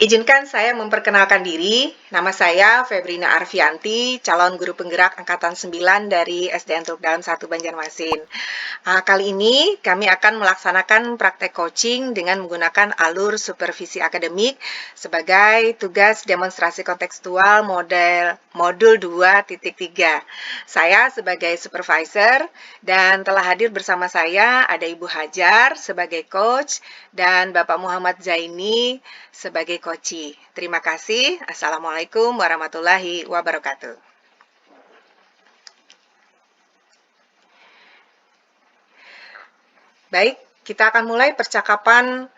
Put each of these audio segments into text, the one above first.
Izinkan saya memperkenalkan diri. Nama saya Febrina Arfianti, calon guru penggerak angkatan 9 dari SDN Teluk Dalam 1 Banjarmasin. Kali ini kami akan melaksanakan praktek coaching dengan menggunakan alur supervisi akademik sebagai tugas demonstrasi kontekstual modul 2.3. Saya sebagai supervisor dan telah hadir bersama saya ada Ibu Hajar sebagai coach dan Bapak Muhammad Zaini sebagai coachee. Terima kasih. Assalamualaikum warahmatullahi wabarakatuh. Baik, kita akan mulai percakapan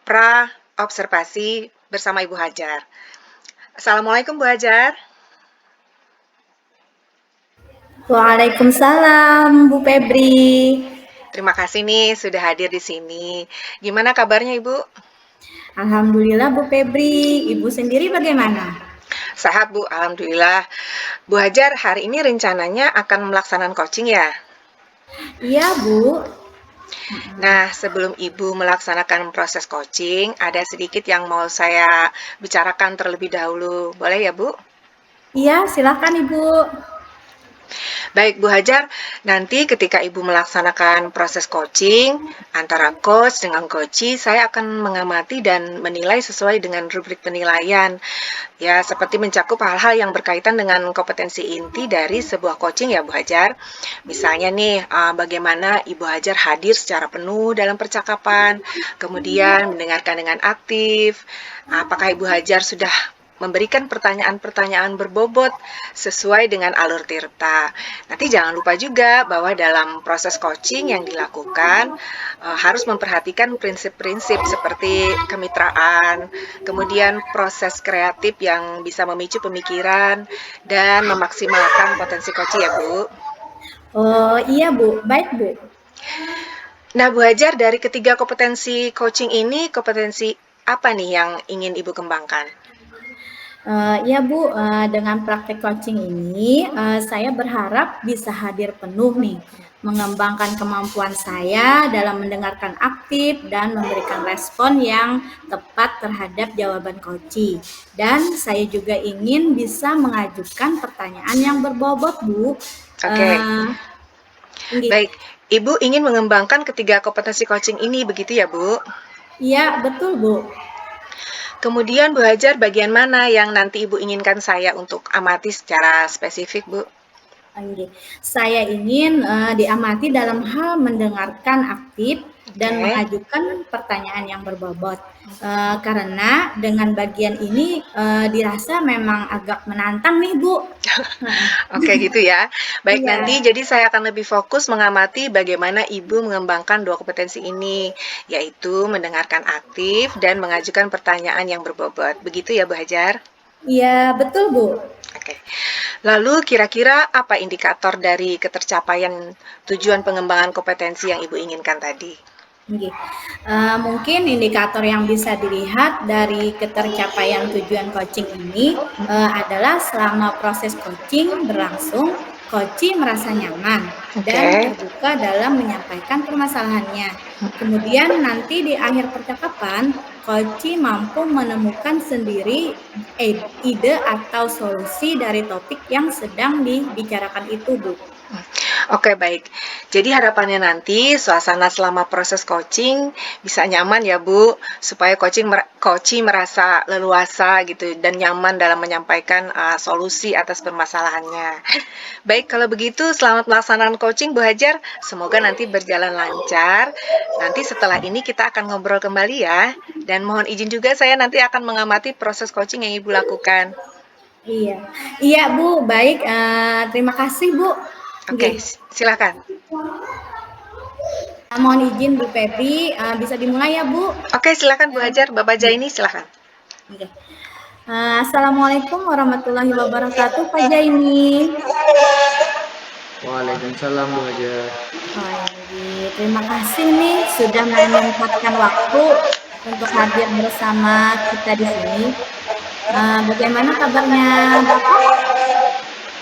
pra-observasi bersama Ibu Hajar. Assalamualaikum Bu Hajar. Waalaikumsalam Bu Febri. Terima kasih nih sudah hadir di sini. Gimana kabarnya Ibu? Alhamdulillah Bu Febri. Ibu sendiri bagaimana? Sehat Bu, Alhamdulillah. Bu Hajar, hari ini rencananya akan melaksanakan coaching ya? Iya Bu. Nah, sebelum Ibu melaksanakan proses coaching, ada sedikit yang mau saya bicarakan terlebih dahulu. Boleh ya Bu? Iya, silakan Ibu. Baik Bu Hajar, nanti ketika Ibu melaksanakan proses coaching antara coach dengan coachee, saya akan mengamati dan menilai sesuai dengan rubrik penilaian. Ya, seperti mencakup hal-hal yang berkaitan dengan kompetensi inti dari sebuah coaching ya Bu Hajar. Misalnya nih, bagaimana Ibu Hajar hadir secara penuh dalam percakapan, kemudian mendengarkan dengan aktif, apakah Ibu Hajar sudah memberikan pertanyaan-pertanyaan berbobot sesuai dengan alur tirta. Nanti jangan lupa juga bahwa dalam proses coaching yang dilakukan harus memperhatikan prinsip-prinsip seperti kemitraan, kemudian proses kreatif yang bisa memicu pemikiran dan memaksimalkan potensi coaching ya Bu. Oh iya Bu, baik Bu. Nah Bu Hajar, dari ketiga kompetensi coaching ini, kompetensi apa nih yang ingin Ibu kembangkan? Ya Bu, dengan praktek coaching ini saya berharap bisa hadir penuh nih, mengembangkan kemampuan saya dalam mendengarkan aktif dan memberikan respon yang tepat terhadap jawaban coachee. Dan saya juga ingin bisa mengajukan pertanyaan yang berbobot Bu. Oke. Nggih. Baik, Ibu ingin mengembangkan ketiga kompetensi coaching ini, begitu ya Bu? Iya, betul Bu. Kemudian Bu Hajar, bagian mana yang nanti Ibu inginkan saya untuk amati secara spesifik Bu? Saya ingin diamati dalam hal mendengarkan aktif dan mengajukan pertanyaan yang berbobot. Karena dengan bagian ini dirasa memang agak menantang nih Bu. Oke gitu ya. Baik, Iya. nanti jadi saya akan lebih fokus mengamati bagaimana Ibu mengembangkan dua kompetensi ini, yaitu mendengarkan aktif dan mengajukan pertanyaan yang berbobot. Begitu ya Bu Hajar? Iya, betul Bu. Oke. Lalu kira-kira apa indikator dari ketercapaian tujuan pengembangan kompetensi yang Ibu inginkan tadi? Mungkin indikator yang bisa dilihat dari ketercapaian tujuan coaching ini adalah selama proses coaching berlangsung, coachee merasa nyaman dan terbuka dalam menyampaikan permasalahannya. Kemudian nanti di akhir percakapan, coachee mampu menemukan sendiri ide atau solusi dari topik yang sedang dibicarakan itu, Bu. Oke, baik. Jadi harapannya nanti suasana selama proses coaching bisa nyaman ya Bu, supaya coachee merasa leluasa gitu dan nyaman dalam menyampaikan solusi atas permasalahannya. Baik, kalau begitu selamat melaksanakan coaching Bu Hajar. Semoga nanti berjalan lancar. Nanti setelah ini kita akan ngobrol kembali ya. Dan mohon izin juga saya nanti akan mengamati proses coaching yang Ibu lakukan. Iya Bu, baik. Terima kasih Bu. Oke, silakan. Mohon izin Bu Febri, bisa dimulai ya Bu? Oke, silakan Bu Hajar. Bapak Zaini, silakan. Assalamualaikum warahmatullahi wabarakatuh, Pak Zaini. Waalaikumsalam Bu Hajar. Terima kasih nih sudah menyempatkan waktu untuk hadir bersama kita di sini. Bagaimana kabarnya Bapak?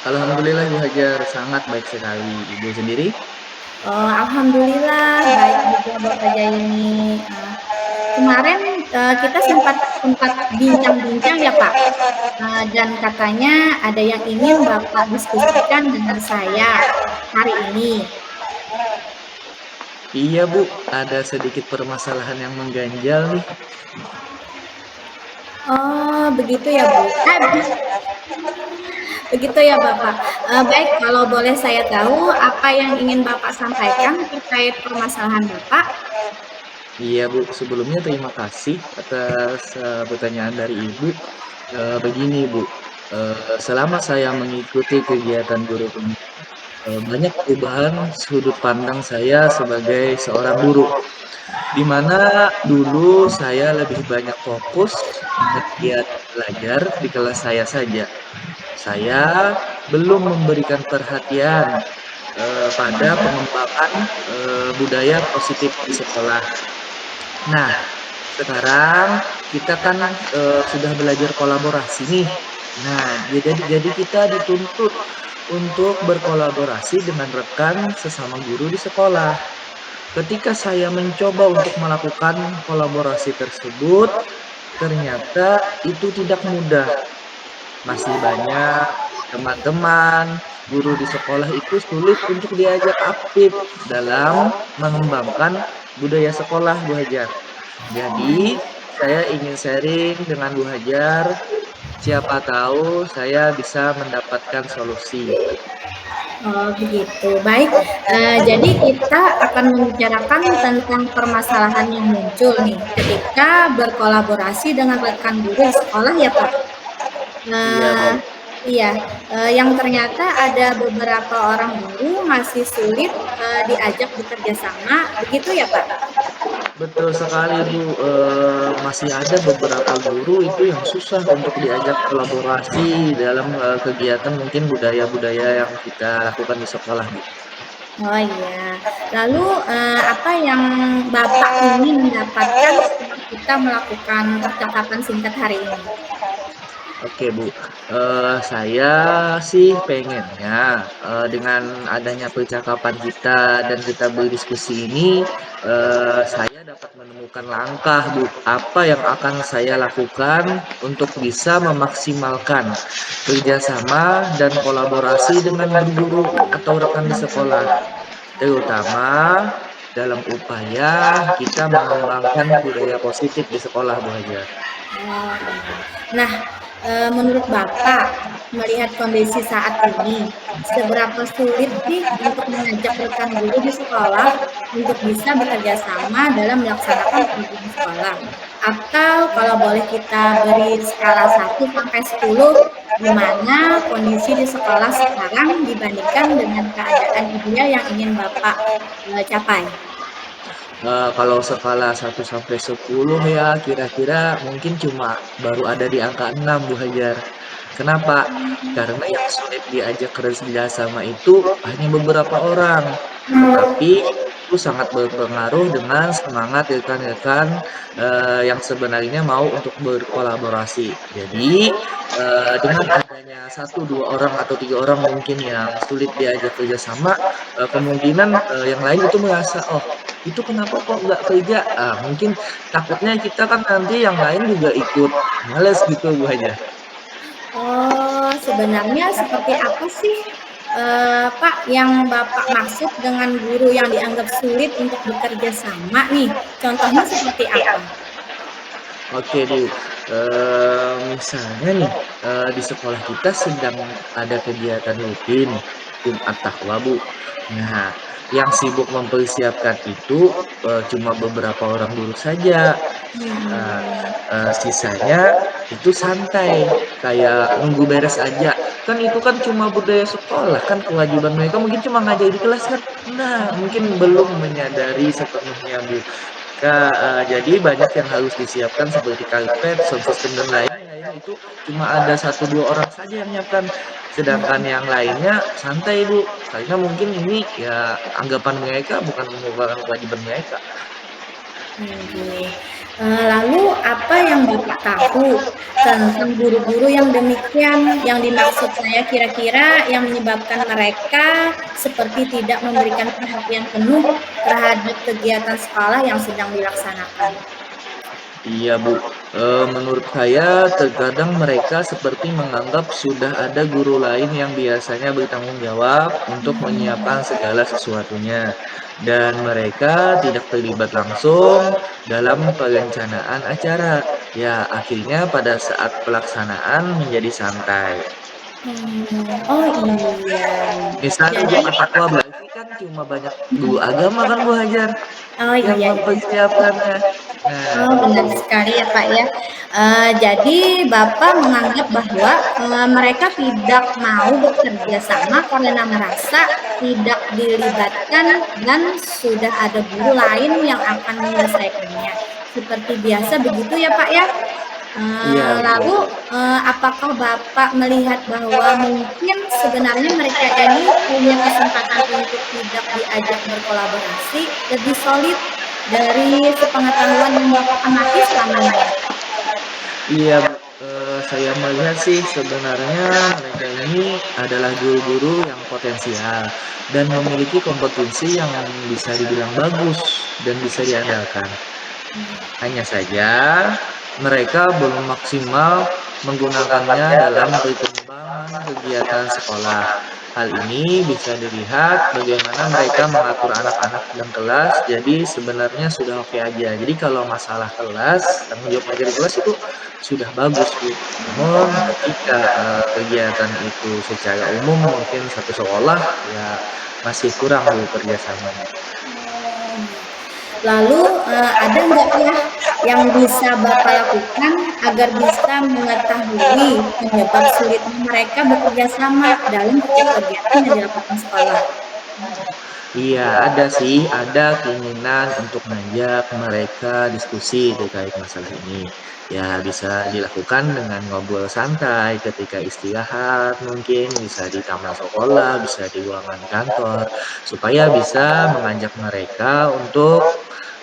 Alhamdulillah Bu Hajar, sangat baik sekali. Ibu sendiri? Alhamdulillah baik juga Bapak Zaini. Kemarin kita sempat sempat bincang-bincang ya, Pak, dan katanya ada yang ingin Bapak diskusikan dengan saya hari ini. Iya Bu, ada sedikit permasalahan yang mengganjal nih. Oh, begitu ya, Bu. Begitu ya, Bapak. Baik, kalau boleh saya tahu apa yang ingin Bapak sampaikan terkait permasalahan Bapak? Iya Bu, sebelumnya terima kasih atas pertanyaan dari Ibu. Begini Bu, selama saya mengikuti kegiatan guru pendidik, banyak perubahan sudut pandang saya sebagai seorang guru. Di mana dulu saya lebih banyak fokus pada kegiatan belajar di kelas saya saja. Saya belum memberikan perhatian pada pengembangan budaya positif di sekolah. Nah, sekarang kita kan sudah belajar kolaborasi nih. Nah, jadi kita dituntut untuk berkolaborasi dengan rekan sesama guru di sekolah. Ketika saya mencoba untuk melakukan kolaborasi tersebut, ternyata itu tidak mudah. Masih banyak teman-teman, guru di sekolah itu sulit untuk diajak aktif dalam mengembangkan budaya sekolah, Bu Hajar. Jadi, saya ingin sharing dengan Bu Hajar, siapa tahu saya bisa mendapatkan solusi. Oh, begitu. Baik, jadi kita akan membicarakan tentang permasalahan yang muncul nih ketika berkolaborasi dengan rekan guru di sekolah ya, Pak? Iya, Nah, baik. iya, yang ternyata ada beberapa orang guru masih sulit, diajak bekerja sama, begitu ya, Pak? Betul sekali Bu, masih ada beberapa guru itu yang susah untuk diajak kolaborasi dalam kegiatan mungkin budaya-budaya yang kita lakukan di sekolah Bu. Oh, iya. Lalu, apa yang Bapak ingin mendapatkan setelah kita melakukan percakapan singkat hari ini? Oke Bu, saya sih pengennya dengan adanya percakapan kita dan kita berdiskusi ini, saya dapat menemukan langkah Bu, apa yang akan saya lakukan untuk bisa memaksimalkan kerjasama dan kolaborasi dengan guru atau rekan di sekolah, terutama dalam upaya kita mengembangkan budaya positif di sekolah Bu Hajar. Oh, iya. Nah, menurut Bapak, melihat kondisi saat ini, seberapa sulit sih untuk mengajak rekan guru di sekolah untuk bisa bekerja sama dalam melaksanakan program sekolah? Atau kalau boleh kita beri skala 1 sampai 10, di mana kondisi di sekolah sekarang dibandingkan dengan keadaan ideal yang ingin Bapak capai? Kalau skala 1 sampai 10 ya kira-kira mungkin cuma baru ada di angka 6 Bu Hajar. Kenapa? Karena yang sulit diajak kerja sama itu hanya beberapa orang, tetapi itu sangat berpengaruh dengan semangat rekan-rekan, yang sebenarnya mau untuk berkolaborasi. Jadi, dengan adanya 1, 2 orang atau 3 orang mungkin yang sulit diajak kerja sama, kemungkinan, yang lain itu merasa, "Oh, itu kenapa kok nggak kerja?" Mungkin takutnya kita kan nanti yang lain juga ikut males gitu Bu Hajar. Oh, sebenarnya seperti apa sih, Pak, yang Bapak maksud dengan guru yang dianggap sulit untuk bekerja sama nih? Contohnya seperti apa? Oke Bu, misalnya nih, di sekolah kita sedang ada kegiatan rutin Jumat Takwa Bu. Nah, yang sibuk mempersiapkan itu, cuma beberapa orang guru saja. Eee Mhm. sisanya itu santai, kayak nunggu beres aja. Kan itu kan cuma budaya sekolah, kan kewajiban mereka mungkin cuma ngajar di kelas kan. Nah, mungkin belum menyadari sepenuhnya Bu. Jadi banyak yang harus disiapkan seperti karpet, sound system dan lain-lain itu cuma ada 1, 2 orang saja yang nyiapkan. Sedangkan yang lainnya santai Bu, karena mungkin ini ya anggapan mereka bukan merupakan kewajiban mereka. Oke. Lalu apa yang Bapak tahu tentang guru-guru yang demikian? Yang dimaksud saya kira-kira yang menyebabkan mereka seperti tidak memberikan perhatian penuh terhadap kegiatan sekolah yang sedang dilaksanakan? Iya, Bu. Menurut saya terkadang mereka seperti menganggap sudah ada guru lain yang biasanya bertanggung jawab untuk menyiapkan segala sesuatunya, dan mereka tidak terlibat langsung dalam perencanaan acara. Ya, akhirnya pada saat pelaksanaan menjadi santai. Oh iya. Misalnya Jadi Bu Ketakwa berarti kan cuma banyak guru agama kan Bu Hajar oh yang iya iya. mempersiapkannya. Nah, Oh, benar sekali ya, Pak, ya. Jadi Bapak menganggap bahwa, mereka tidak mau bekerja sama karena merasa tidak dilibatkan dan sudah ada guru lain yang akan menyelesaikannya. Seperti biasa begitu ya, Pak, ya? iya Lalu, betul. apakah Bapak melihat bahwa mungkin sebenarnya mereka ini punya kesempatan untuk tidak diajak berkolaborasi lebih solid dari sepengetahuan yang Bapak amati selama ini? Iya, saya melihat sih sebenarnya mereka ini adalah guru-guru yang potensial dan memiliki kompetensi yang bisa dibilang bagus dan bisa diandalkan. Hanya saja mereka belum maksimal menggunakannya dalam perkembangan kegiatan sekolah. Hal ini bisa dilihat bagaimana mereka mengatur anak-anak dalam kelas. Jadi sebenarnya sudah oke aja. Jadi kalau masalah kelas, tanggung jawab materi kelas itu sudah bagus, Bu. Namun ketika kegiatan itu secara umum mungkin satu sekolah ya masih kurang Bu kerjasamanya. Lalu, ada nggak ya yang bisa Bapak lakukan agar bisa mengetahui penyebab sulitnya mereka bekerja sama dalam setiap kegiatan yang dilakukan sekolah? Iya, ada sih, ada keinginan untuk mengajak mereka diskusi terkait masalah ini. Ya, bisa dilakukan dengan ngobrol santai ketika istirahat, mungkin bisa di taman sekolah, bisa di ruangan kantor, supaya bisa mengajak mereka untuk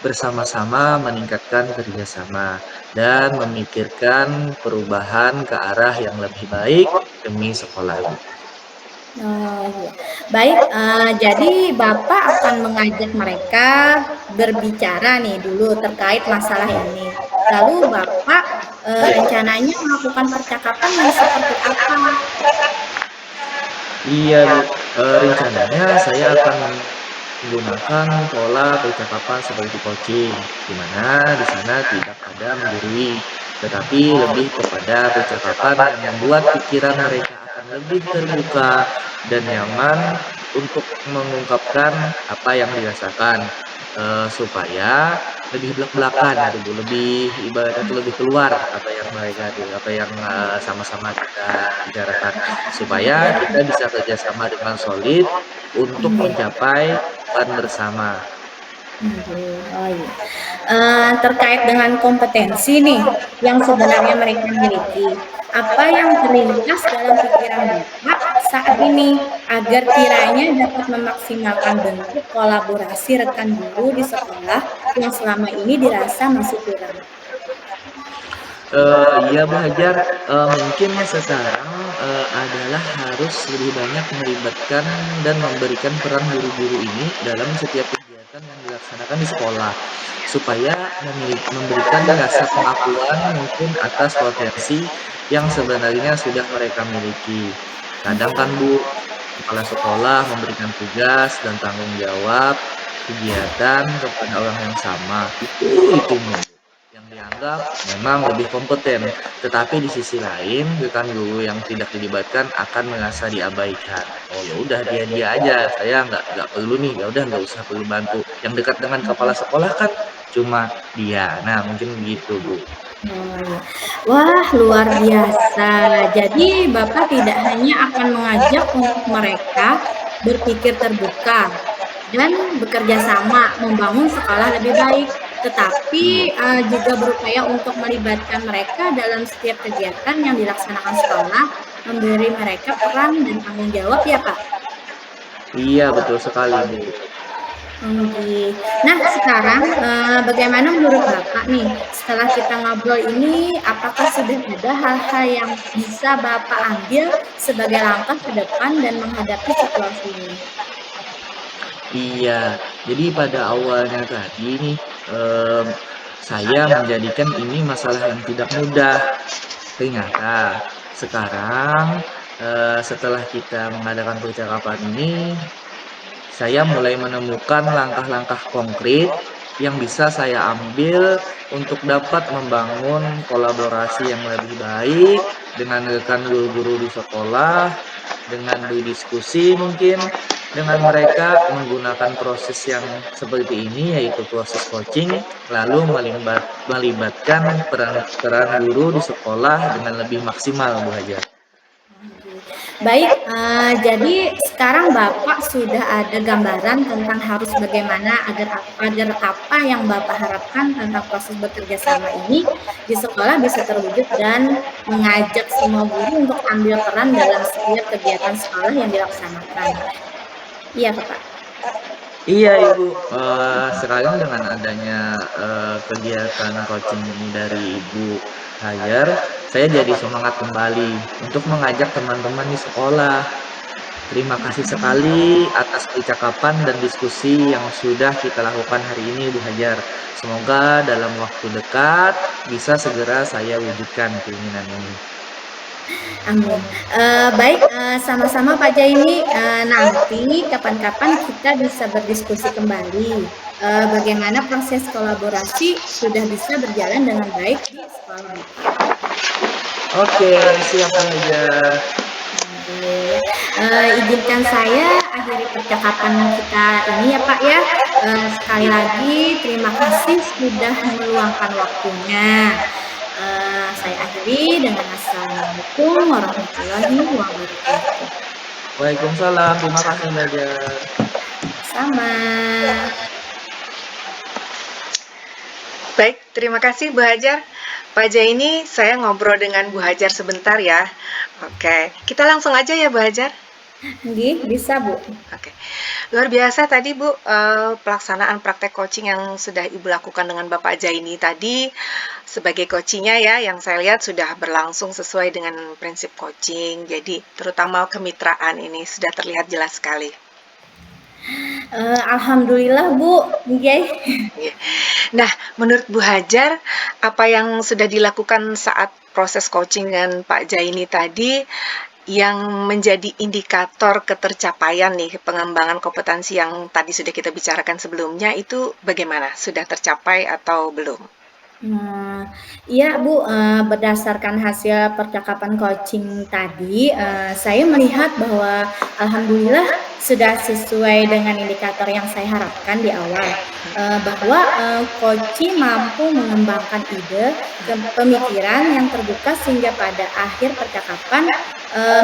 bersama-sama meningkatkan kerjasama dan memikirkan perubahan ke arah yang lebih baik demi sekolah. Oh, iya. Baik, jadi Bapak akan mengajak mereka berbicara nih dulu terkait masalah ini. Lalu Bapak, rencananya melakukan percakapan yang seperti apa? Iya, Bu. Rencananya saya akan menggunakan pola percakapan seperti coaching, di mana di sana tidak ada menggurui, tetapi lebih kepada percakapan yang membuat pikiran mereka akan lebih terbuka dan nyaman untuk mengungkapkan apa yang dirasakan, supaya lebih belak-belakan gitu, Bu, lebih ibaratnya tuh lebih keluar apa yang mereka apa yang, sama-sama kita bicarakan. Supaya kita bisa kerjasama dengan solid untuk mencapai tujuan bersama. Oh, iya. Terkait dengan kompetensi nih, yang sebenarnya mereka miliki, apa yang terlintas dalam pikiran Bapak saat ini, agar kiranya dapat memaksimalkan bentuk kolaborasi rekan guru di sekolah yang selama ini dirasa masih kurang? Iya Bu Hajar, mungkin sekarang, adalah harus lebih banyak melibatkan dan memberikan peran guru-guru ini dalam setiap kegiatan yang dilaksanakan di sekolah, supaya memberikan rasa pengakuan mungkin atas potensi yang sebenarnya sudah mereka miliki. Kadang kan Bu, kepala sekolah memberikan tugas dan tanggung jawab kegiatan kepada orang yang sama, itu mulu yang dianggap memang lebih kompeten. Tetapi di sisi lain, rekan guru yang tidak dilibatkan akan merasa diabaikan. Oh ya udah dia aja, saya nggak perlu nih, ya udah nggak usah perlu bantu. Yang dekat dengan kepala sekolah kan cuma dia. Nah mungkin begitu Bu. Oh, iya. Wah, luar biasa. Jadi Bapak tidak hanya akan mengajak untuk mereka berpikir terbuka dan bekerja sama membangun sekolah lebih baik, tetapi, Iya. juga berupaya untuk melibatkan mereka dalam setiap kegiatan yang dilaksanakan sekolah, memberi mereka peran dan tanggung jawab ya, Pak? Iya betul sekali Bu. Nah, sekarang, bagaimana menurut Bapak nih, setelah kita ngobrol ini, apakah sudah ada hal-hal yang bisa Bapak ambil sebagai langkah ke depan dan menghadapi situasi ini? Iya, jadi pada awalnya tadi nih, mmm, saya menjadikan ini masalah yang tidak mudah. Ternyata sekarang setelah kita mengadakan percakapan ini, saya mulai menemukan langkah-langkah konkret yang bisa saya ambil untuk dapat membangun kolaborasi yang lebih baik dengan rekan guru-guru di sekolah, dengan berdiskusi mungkin dengan mereka menggunakan proses yang seperti ini, yaitu proses coaching, lalu melibatkan peran guru di sekolah dengan lebih maksimal, Bu Hajar. Baik, jadi sekarang Bapak sudah ada gambaran tentang harus bagaimana agar apa yang Bapak harapkan tentang proses bekerja sama ini di sekolah bisa terwujud dan mengajak semua guru untuk ambil peran dalam setiap kegiatan sekolah yang dilaksanakan. Iya, Bapak. Iya Ibu, sekarang dengan adanya kegiatan coaching ini dari Ibu Hayer, saya jadi semangat kembali untuk mengajak teman-teman di sekolah. Terima kasih sekali atas percakapan dan diskusi yang sudah kita lakukan hari ini, Bu Hajar. Semoga dalam waktu dekat bisa segera saya wujudkan keinginan ini. Amin. Baik, sama-sama Pak Jaini, nanti kapan-kapan kita bisa berdiskusi kembali, bagaimana proses kolaborasi sudah bisa berjalan dengan baik di sekolah Bapak. Oke, siap Bu Hajar. Oke, izinkan saya akhiri percakapan kita ini ya Pak ya. Sekali lagi terima kasih sudah meluangkan waktunya. Saya akhiri dengan assalamualaikum warahmatullahi wabarakatuh. Waalaikumsalam, terima kasih Bu Hajar. Sama. Baik, terima kasih Bu Hajar. Pak Jaini, saya ngobrol dengan Bu Hajar sebentar ya. Oke, kita langsung aja ya Bu Hajar. Nggih, bisa Bu. Oke, luar biasa tadi Bu, pelaksanaan praktek coaching yang sudah Ibu lakukan dengan Bapak Jaini tadi sebagai coachingnya ya, yang saya lihat sudah berlangsung sesuai dengan prinsip coaching. Jadi terutama kemitraan ini sudah terlihat jelas sekali. Alhamdulillah Bu, nggih. Nah, menurut Bu Hajar, apa yang sudah dilakukan saat proses coaching dengan Pak Jaini tadi yang menjadi indikator ketercapaian nih pengembangan kompetensi yang tadi sudah kita bicarakan sebelumnya itu bagaimana? Sudah tercapai atau belum? Iya Bu, berdasarkan hasil percakapan coaching tadi, saya melihat bahwa alhamdulillah sudah sesuai dengan indikator yang saya harapkan di awal, bahwa coaching mampu mengembangkan ide dan pemikiran yang terbuka sehingga pada akhir percakapan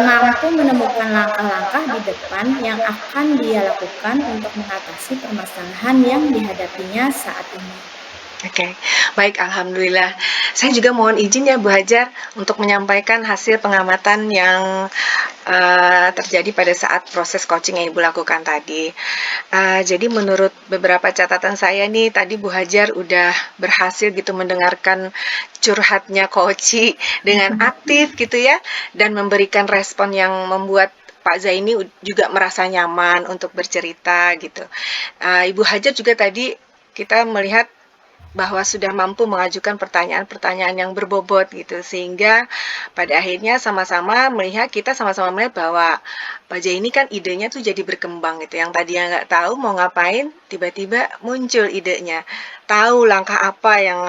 mampu menemukan langkah-langkah di depan yang akan dia lakukan untuk mengatasi permasalahan yang dihadapinya saat ini. Oke, baik, alhamdulillah. Saya juga mohon izin ya Bu Hajar untuk menyampaikan hasil pengamatan yang terjadi pada saat proses coaching yang Ibu lakukan tadi. Jadi menurut beberapa catatan saya nih, tadi Bu Hajar udah berhasil gitu mendengarkan curhatnya coach dengan aktif gitu ya, dan memberikan respon yang membuat Pak Zaini juga merasa nyaman untuk bercerita gitu. Ibu Hajar juga tadi kita melihat bahwa sudah mampu mengajukan pertanyaan-pertanyaan yang berbobot gitu, sehingga pada akhirnya sama-sama melihat bahwa Pak Jai ini kan idenya tuh jadi berkembang gitu, yang tadinya nggak tahu mau ngapain tiba-tiba muncul idenya, tahu langkah apa yang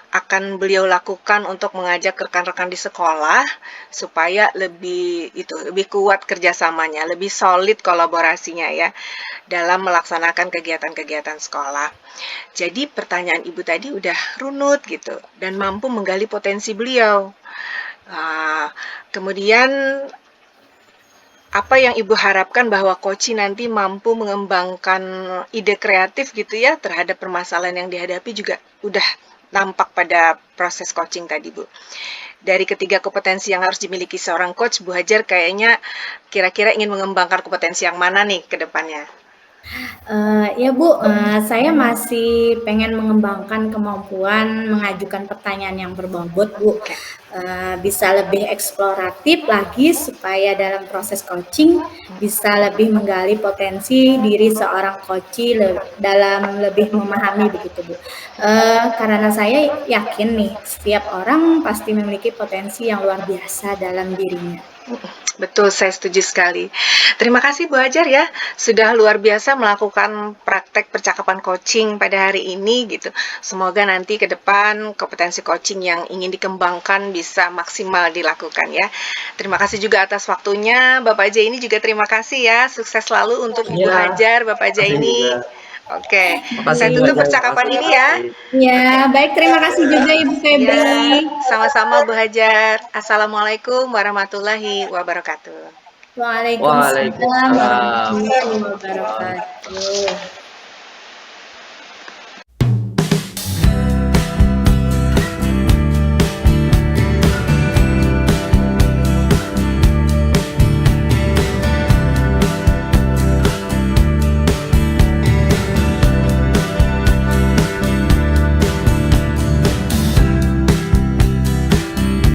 akan beliau lakukan untuk mengajak rekan-rekan di sekolah supaya lebih kuat kerjasamanya, lebih solid kolaborasinya ya dalam melaksanakan kegiatan-kegiatan sekolah. Jadi pertanyaan Ibu tadi udah runut gitu dan mampu menggali potensi beliau. Kemudian apa yang Ibu harapkan bahwa coach nanti mampu mengembangkan ide kreatif gitu ya terhadap permasalahan yang dihadapi juga udah nampak pada proses coaching tadi Bu. Dari ketiga kompetensi yang harus dimiliki seorang coach, Bu Hajar kayaknya kira-kira ingin mengembangkan kompetensi yang mana nih ke depannya? Ya Bu, saya masih pengen mengembangkan kemampuan mengajukan pertanyaan yang berbobot Bu, Oke. bisa lebih eksploratif lagi supaya dalam proses coaching bisa lebih menggali potensi diri seorang coachee dalam lebih memahami begitu Bu. Karena saya yakin nih setiap orang pasti memiliki potensi yang luar biasa dalam dirinya. Betul, saya setuju sekali. Terima kasih Bu Hajar ya, sudah luar biasa melakukan praktek percakapan coaching pada hari ini gitu. Semoga nanti ke depan kompetensi coaching yang ingin dikembangkan bisa maksimal dilakukan ya. Terima kasih juga atas waktunya, Bapak Jaini juga terima kasih ya. Sukses selalu untuk Ibu Iya, Hajar, Bapak makasih juga. Jaini. Oke, Makasih saya Bu tutup Hajar, makasih percakapan Bu ini ya. Taslim. Ya, Oke. baik terima kasih juga Ibu Ya, Febri. sama-sama Bu Hajar. Assalamualaikum warahmatullahi wabarakatuh. Waalaikumsalam Waalaikumsalam warahmatullahi warahmatullahi wabarakatuh. wabarakatuh.